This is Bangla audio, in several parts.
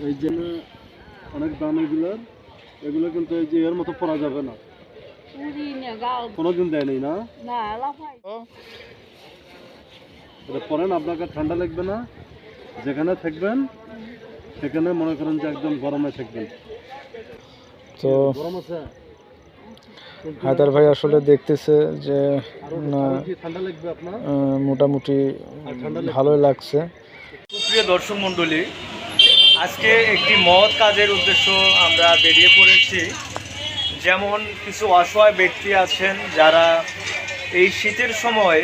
এই যে অনেক দাম এগুলোর, এগুলো কিন্তু এই যে এর মতো পরা যাবে না, কোনোদিন দেয়নি না। এটা পরেন, আপনাকে ঠান্ডা লাগবে না। যেখানে থাকবেন সেখানে মনে করেন যে একদম গরমে থাকবেন। তো গরম আছে হায়দার ভাই আসলে দেখতেছে যে না, ঠান্ডা লাগবে আপনার, মোটামুটি ভালোই লাগছে। প্রিয় দর্শক মণ্ডলী, আজকে একটি মহৎ কাজের উদ্দেশ্য আমরা বেরিয়ে পড়েছি। যেমন কিছু অসহায় ব্যক্তি আছেন যারা এই শীতের সময়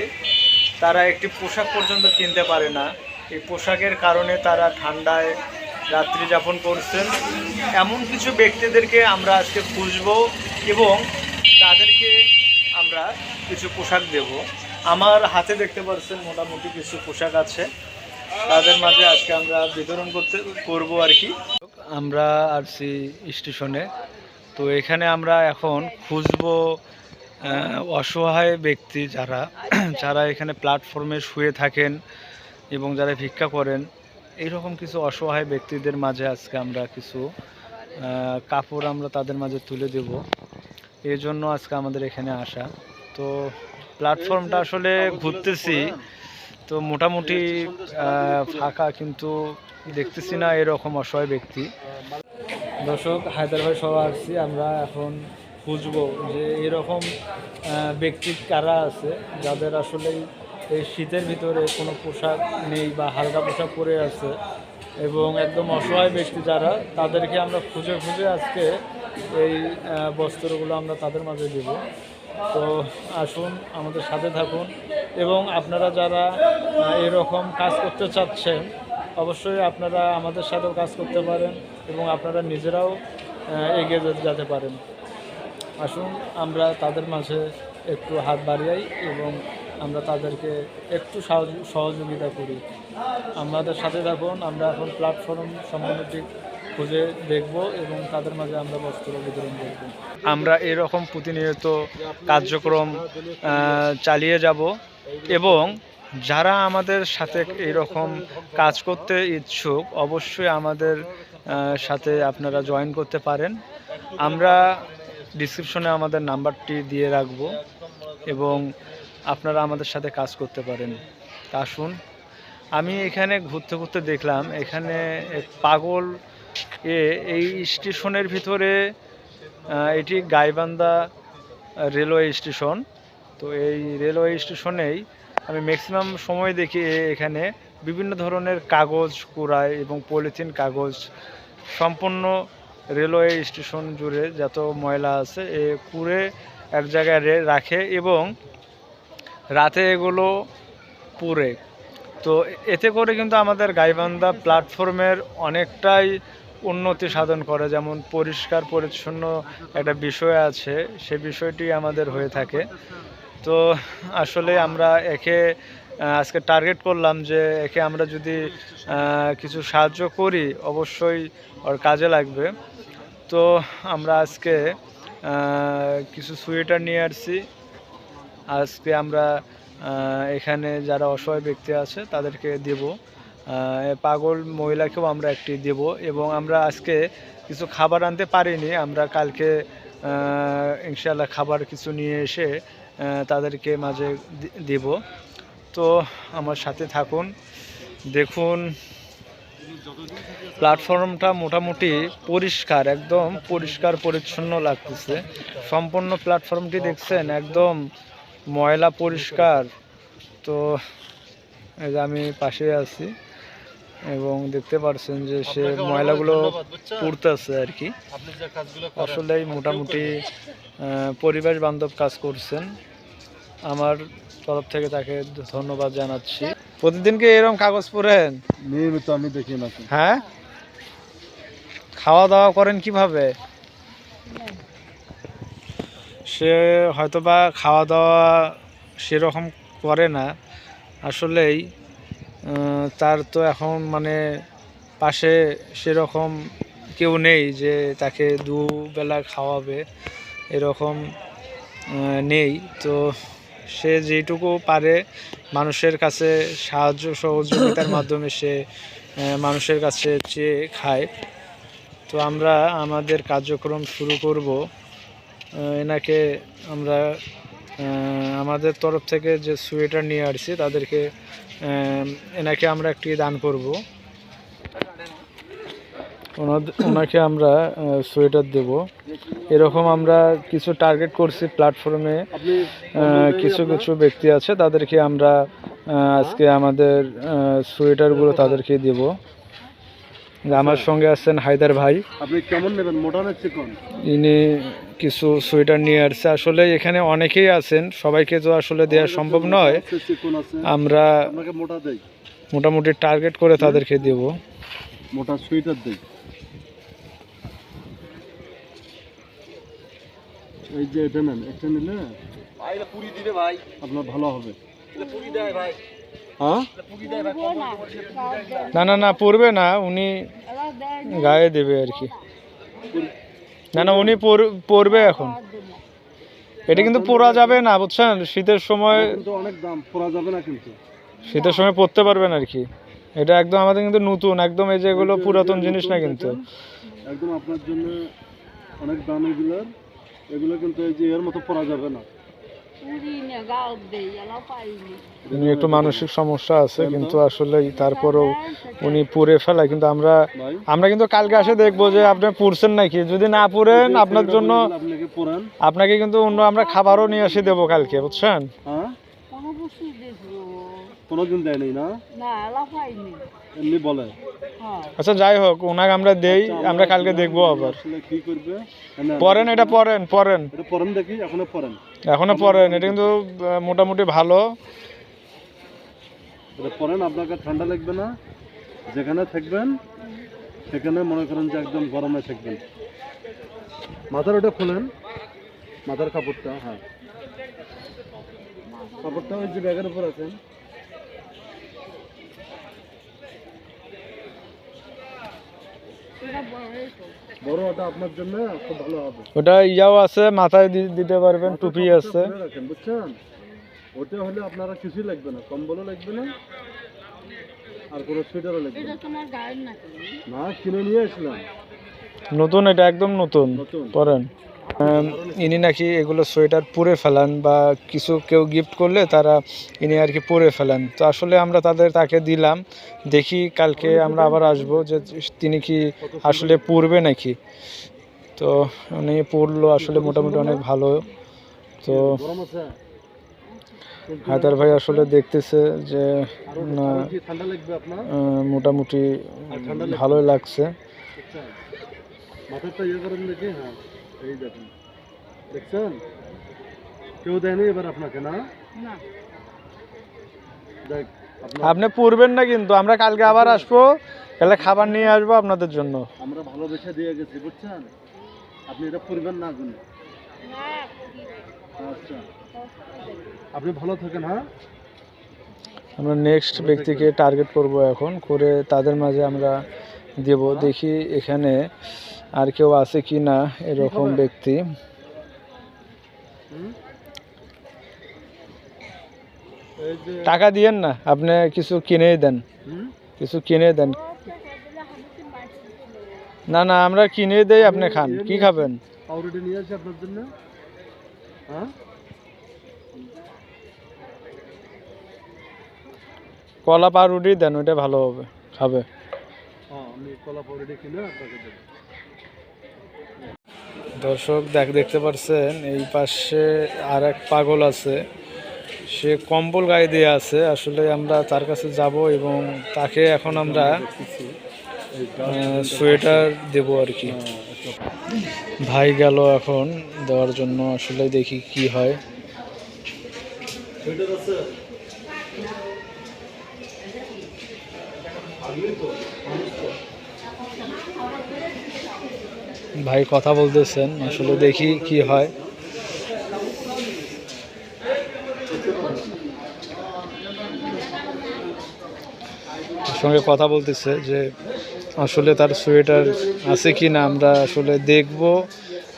তারা একটি পোশাক পর্যন্ত কিনতে পারে না। এই পোশাকের কারণে তারা ঠান্ডায় রাত্রি যাপন করছেন। এমন কিছু ব্যক্তিদেরকে আমরা আজকে খুঁজব এবং তাদেরকে আমরা কিছু পোশাক দেব। আমার হাতে দেখতে পাচ্ছেন মোটামুটি কিছু পোশাক আছে, তাদের মাঝে আজকে আমরা বিতরণ করব আর কি। আমরা আসছি স্টেশনে, তো এখানে আমরা এখন খুঁজব অসহায় ব্যক্তি যারা যারা এখানে প্ল্যাটফর্মে শুয়ে থাকেন এবং যারা ভিক্ষা করেন, এইরকম কিছু অসহায় ব্যক্তিদের মাঝে আজকে আমরা কিছু কাপড় আমরা তাদের মাঝে তুলে দেব। এই জন্য আজকে আমাদের এখানে আসা। তো প্ল্যাটফর্মটা আসলে ঘুরতেছি, তো মোটামুটি ফাঁকা, কিন্তু দেখতেছি না এরকম অসহায় ব্যক্তি। দর্শক, হায়দার ভাই সবাই আসছি, আমরা এখন খুঁজবো যে এরকম ব্যক্তি কারা আছে যাদের আসলে এই শীতের ভিতরে কোনো পোশাক নেই বা হালকা পোশাক পরে আছে এবং একদম অসহায় ব্যক্তি যারা, তাদেরকে আমরা খুঁজে খুঁজে আজকে এই বস্ত্রগুলো আমরা তাদের মাঝে দেব। তো আসুন, আমাদের সাথে থাকুন এবং আপনারা যারা এরকম কাজ করতে চাচ্ছেন অবশ্যই আপনারা আমাদের সাথেও কাজ করতে পারেন এবং আপনারা নিজেরাও এগিয়ে যেতে পারেন। আসুন আমরা তাদের মাঝে একটু হাত বাড়িয়াই এবং আমরা তাদেরকে একটু সহযোগিতা করি। আমাদের সাথে থাকুন, আমরা এখন প্ল্যাটফর্ম সম্পূর্ণটি খুঁজে দেখব এবং তাদের মাঝে আমরা বস্ত্র বিতরণ করব। আমরা এরকম প্রতিনিয়ত কার্যক্রম চালিয়ে যাব এবং যারা আমাদের সাথে এরকম কাজ করতে ইচ্ছুক অবশ্যই আমাদের সাথে আপনারা জয়েন করতে পারেন। আমরা ডিসক্রিপশনে আমাদের নাম্বারটি দিয়ে রাখব এবং আপনারা আমাদের সাথে কাজ করতে পারেন। আসুন, আমি এখানে ঘুরতে ঘুরতে দেখলাম এখানে পাগল এই স্টেশনের ভিতরে, এটি গাইবান্ধা রেলওয়ে স্টেশন। তো এই রেলওয়ে স্টেশনেই আমি ম্যাক্সিমাম সময় দেখি এখানে বিভিন্ন ধরনের কাগজ কুড়ায় এবং পলিথিন কাগজ সম্পূর্ণ রেলওয়ে স্টেশন জুড়ে যত ময়লা আছে এ কুড়ে এক জায়গায় রাখে এবং রাতে এগুলো পুড়ে। তো এতে করে কিন্তু আমাদের গাইবান্ধা প্ল্যাটফর্মের অনেকটাই উন্নতি সাধন করে, যেমন পরিষ্কার পরিচ্ছন্ন একটা বিষয় আছে, সে বিষয়টি আমাদের হয়ে থাকে। তো আসলে আমরা একে আজকে টার্গেট করলাম যে একে আমরা যদি কিছু সাহায্য করি অবশ্যই ওর কাজে লাগবে। তো আমরা আজকে কিছু সোয়েটার নিয়ে আসছি। আজকে আমরা এখানে যারা অসহায় ব্যক্তি আছে তাদেরকে দেব, পাগল মহিলাকেও আমরা একটি দেব এবং আমরা আজকে কিছু খাবার আনতে পারিনি, আমরা কালকে ইনশাআল্লাহ খাবার কিছু নিয়ে এসে তাদেরকে মাঝে দেব। তো আমার সাথে থাকুন, দেখুন প্ল্যাটফর্মটা মোটামুটি পরিষ্কার, একদম পরিষ্কার পরিচ্ছন্ন লাগতেছে। সম্পূর্ণ প্ল্যাটফর্মটি দেখছেন একদম ময়লা পরিষ্কার। তো এই যে আমি পাশে আছি এবং দেখতে পাচ্ছেন যে সে ময়লাগুলো পুড়তেছে আর কি। আসলেই মোটামুটি পরিবেশ বান্ধব কাজ করছেন, আমার তরফ থেকে তাকে ধন্যবাদ জানাচ্ছি। প্রতিদিন কি এরকম কাগজ পড়েন? নিয়মিত আমি দেখি না। হ্যাঁ, খাওয়া দাওয়া করেন কিভাবে? সে হয়তোবা খাওয়া দাওয়া সেরকম করে না, আসলেই তার তো এখন মানে পাশে সেরকম কেউ নেই যে তাকে দুবেলা খাওয়াবে, এরকম নেই। তো সে যেটুকু পারে মানুষের কাছে সাহায্য সহযোগিতার মাধ্যমে সে মানুষের কাছে চেয়ে খায়। তো আমরা আমাদের কার্যক্রম শুরু করব। এনাকে আমরা আমাদের তরফ থেকে যে সোয়েটার নিয়ে আসছি তাদেরকে এনাকে আমরা একটি দান করব। ওনাকে আমরা সোয়েটার দেব। এরকম আমরা কিছু টার্গেট করছি প্ল্যাটফর্মে। কিছু কিছু ব্যক্তি আছে তাদেরকে আমরা আজকে আমাদের সোয়েটারগুলো তাদেরকে দেব। আমার সঙ্গে আছেন হায়দার ভাই। আপনি কেমন নেবেন, মোটা না চিকন? ইনি কিছু সোয়েটার নিয়ে আসছে। আসলে এখানে অনেকেই আছেন, সবাইকে তো আসলে দেওয়া সম্ভব নয়। চিকন আছে, আমরা আপনাকে মোটা দেই, মোটামুটি টার্গেট করে তাদেরকে দেব। মোটা সোয়েটার দেই। এই যে এটা নেন, একটা নিলে ভাই পুরি দিবে ভাই, আপনার ভালো হবে। পুরি দেয় ভাই। হ্যাঁ, পুরি দেয় ভাই। না না না, পরবে না, উনি গায়ে দেবে আর কি। না না, উনি পরবে এখন। এটা কিন্তু পরা যাবে না, বুঝছেন? শীতের সময়, কিন্তু অনেক দাম, পরা যাবে না কিন্তু। শীতের সময় পরতে পারবেন আর কি। এটা একদম আমাদের কিন্তু নতুন, একদম এই যে এগুলো পুরাতন জিনিস না কিন্তু। একদম আপনার জন্য অনেক দাম এগুলোর। এগুলো কিন্তু এই যে এর মতো পরা যাবে না। উনি একটু মানসিক সমস্যা আছে, কিন্তু আসলে তারপরেও উনি পুড়ে ফেলায়। কিন্তু আমরা কিন্তু কালকে এসে দেখবো যে আপনি পুড়ছেন নাকি। যদি না পুড়েন আপনার জন্য আপনাকে পরান, আপনাকে কিন্তু অন্য আমরা খাবারও নিয়ে এসে দেবো কালকে, বুঝছেন? হ্যাঁ, কোনোদিন দেয়নি না, এমনি বলে। আচ্ছা যাই হোক, ওনাকে আমরা দেই, আমরা কালকে দেখবো আবার। আসলে কি করবে, পরেন, এটা পরেন, পরেন, এটা পরেন দেখি, এখনো পরেন, এখনো পরেন। এটা কিন্তু মোটামুটি ভালো। এটা পরেন, আপনাকে ঠান্ডা লাগবে না। যেখানে থাকবেন সেখানে মনে করেন যে একদম গরমে থাকবেন। মাথার ওটা খুলেন, মাথার কাপড়টা, হ্যাঁ কাপড়টা ওই যে ব্যাগের উপর আছেন। বড় ওটা আপনার জন্য খুব ভালো হবে। ওটা ইয়াও আছে, মাথায় দিতে পারবেন, টুপি আছে। রাখেন, বুঝছেন? ওটা হলে আপনারা কিছুই লাগবে না, কম্বলও লাগবে না, আর কোনো সোয়েটারও লাগবে না। কিনে নিয়ে আসলাম নতুন, এটা একদম নতুন। পরেন। ইনি নাকি এগুলো সোয়েটার পরে ফেলান, বা কিছু কেউ গিফট করলে তারা ইনি আর কি পরে ফেলান। তো আসলে আমরা তাকে দিলাম। দেখি কালকে আমরা আবার আসবো যে তিনি কি আসলে পরবে নাকি। তো উনি পরলো, আসলে মোটামুটি অনেক ভালো। তো গরম আছে, হায়দার ভাই আসলে দেখতেছে যে না, কি ঠান্ডা লাগবে আপনার? মোটামুটি ভালোই লাগছে। মাথাটা ইয়ে করেন দেখি, হ্যাঁ এই দেখুন, দেখছেন? কেউ দেয়নি এবার আপনাকে, না? দেখ, আপনি পড়বেন না, কিন্তু আমরা কালকে আবার আসবো, তাহলে খাবার নিয়ে আসবো আপনাদের জন্য। আমরা ভালোবেসে দিয়ে গেছি, বুঝছেন? আপনি এটা পড়বেন না কিন্তু। আচ্ছা, আপনি ভালো থাকেন। হ্যাঁ, আমরা নেক্সট ব্যক্তিকে টার্গেট করব এখন, করে তাদের মাঝে আমরা দেব। দেখি এখানে আর কেউ আছে কি না এরকম ব্যক্তি। টাকা দিয়েন না, আপনি কিছু কিনেই দেন, কিছু কিনে দেন। না না, আমরা কিনে দেই, আপনি খান। কি খাবেন? পাউরুটি নিয়ে আসি আপনার জন্য। হ্যাঁ, কলা পাউরুটি দেন, ওইটা ভালো হবে, খাবে। আমি কলা পাউরুটি কিনে আপনাকে দেবো। দর্শক দেখতে পাচ্ছেন এই পাশে আর এক পাগল আছে, সে কম্বল গায়ে দিয়ে আছে। আসলে আমরা তার কাছে যাব এবং তাকে এখন আমরা সোয়েটার দেব আর কি। ভাই গেল এখন দেওয়ার জন্য, আসলে দেখি কি হয়। ভাই কথা বলতেছেন, আসলে দেখি কি হয়। সঙ্গে কথা বলতেছে যে আসলে তার সোয়েটার আছে কি না আমরা আসলে দেখব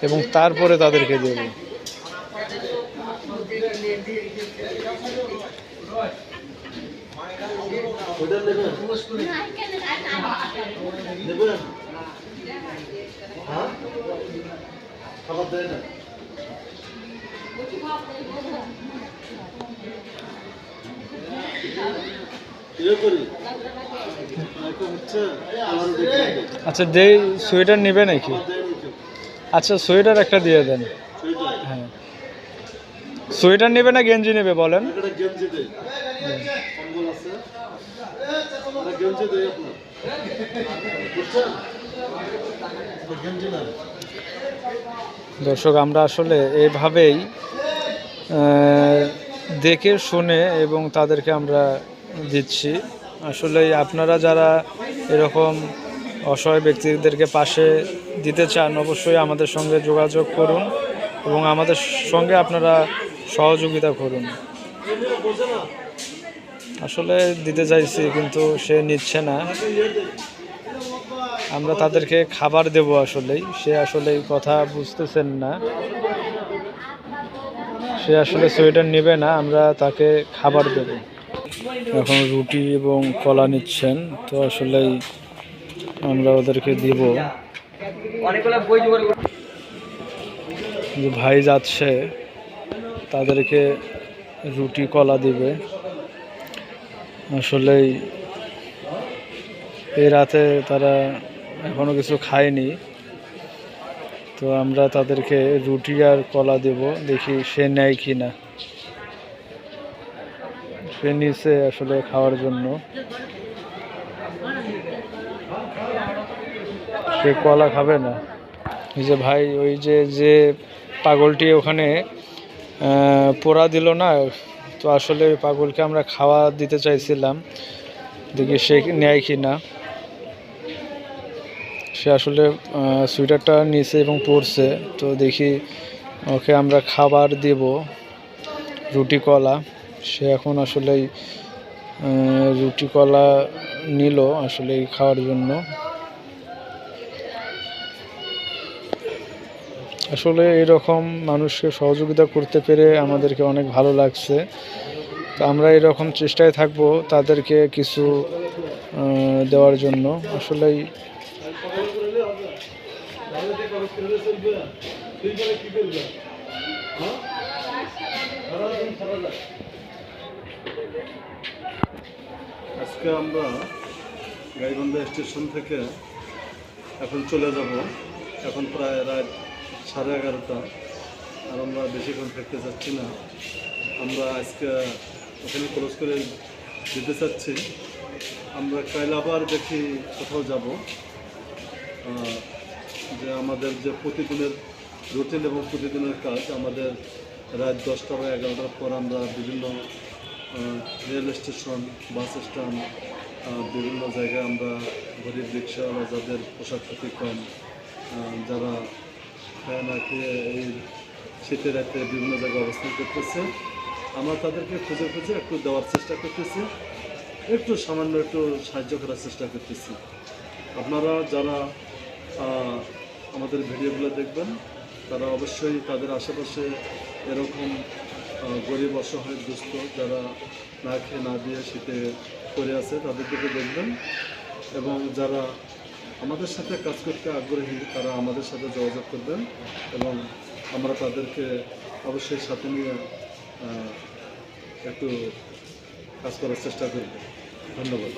এবং তারপরে তাদেরকে দেব। নেবেন? হ্যাঁ, খাবার দেয় না? ইয়ে করি হচ্ছে আমার আচ্ছা, সোয়েটার নেবে নাকি? আচ্ছা, সোয়েটার একটা দিয়ে দেন। হ্যাঁ, সোয়েটার নেবে না গেঞ্জি নেবে বলেন? একটা গেঞ্জি দেয়, কম্বল আছে, একটা গেঞ্জি দেয় আপনার, বুঝছেন? গেঞ্জি না। দর্শক, আমরা আসলে এইভাবেই দেখে শুনে এবং তাদেরকে আমরা দিচ্ছি। আসলে আপনারা যারা এরকম অসহায় ব্যক্তিদেরকে পাশে দিতে চান, অবশ্যই আমাদের সঙ্গে যোগাযোগ করুন এবং আমাদের সঙ্গে আপনারা সহযোগিতা করুন। আসলে দিতে চাইছি কিন্তু সে নিচ্ছে না। আমরা তাদেরকে খাবার দেব, সে আসলে কথা বুঝতেছেন না। সে আসলে সোয়েটার নেবে না, আমরা তাকে খাবার দেব। এখন রুটি এবং কলা নিচ্ছেন, তো আসলেই আমরা ওদেরকে দিব। যে ভাই যাচ্ছে তাদেরকে রুটি কলা দিবে। আসলেই এই রাতে তারা এখনো কিছু খায়নি, তো আমরা তাদেরকে রুটি আর কলা দেব, দেখি সে নেয় কি না। সে নিচে আসলে খাওয়ার জন্য, সে কলা খাবে না। এই যে ভাই, ওই যে পাগলটি ওখানে পোড়া দিল না, তো আসলে ওই পাগলকে আমরা খাওয়া দিতে চাইছিলাম, দেখি সে নেয় কি না। সে আসলে সোয়েটারটা নিয়েছে এবং পরছে, তো দেখি ওকে আমরা খাবার দেব, রুটি কলা। সে এখন আসলেই রুটি কলা নিল আসলে খাওয়ার জন্য। আসলে এরকম মানুষকে সহযোগিতা করতে পেরে আমাদেরকে অনেক ভালো লাগছে। তো আমরা এরকম চেষ্টায় থাকবো তাদেরকে কিছু দেওয়ার জন্য। আসলেই আজকে আমরা গাইবান্ধা স্টেশন থেকে এখন চলে যাব। এখন প্রায় রাত 11:30, আর আমরা বেশিক্ষণ থাকতে চাচ্ছি না। আমরা আজকে ওখানে ক্লোজ করে দিতে চাচ্ছি। আমরা কাল আবার দেখি কোথাও যাব, যে আমাদের যে প্রতিদিনের রুটিন এবং প্রতিদিনের কাজ, আমাদের রাত 10টা বা 11টার পর আমরা বিভিন্ন রেল স্টেশন, বাস স্ট্যান্ড, বিভিন্ন জায়গায় আমরা গরিব রিক্সাওয়ালা, যাদের পোশাক পাতি কম, যারা খায় না খেয়ে এই শীতের রাতে বিভিন্ন জায়গায় অবস্থান করতেছে, আমরা তাদেরকে খুঁজে খুঁজে একটু দেওয়ার চেষ্টা করতেছি, একটু সামান্য একটু সাহায্য করার চেষ্টা করতেছি। আপনারা যারা আমাদের ভিডিওগুলো দেখবেন, তারা অবশ্যই তাদের আশেপাশে এরকম গরিব, অসহায়, দুস্থ, যারা না খেয়ে না দিয়ে শীতে পড়ে আছে, তাদের দিকে দেখবেন। এবং যারা আমাদের সাথে কাজ করতে আগ্রহী, তারা আমাদের সাথে যোগাযোগ করবেন এবং আমরা তাদেরকে অবশ্যই সাথে নিয়ে একটু কাজ করার চেষ্টা করব। ধন্যবাদ।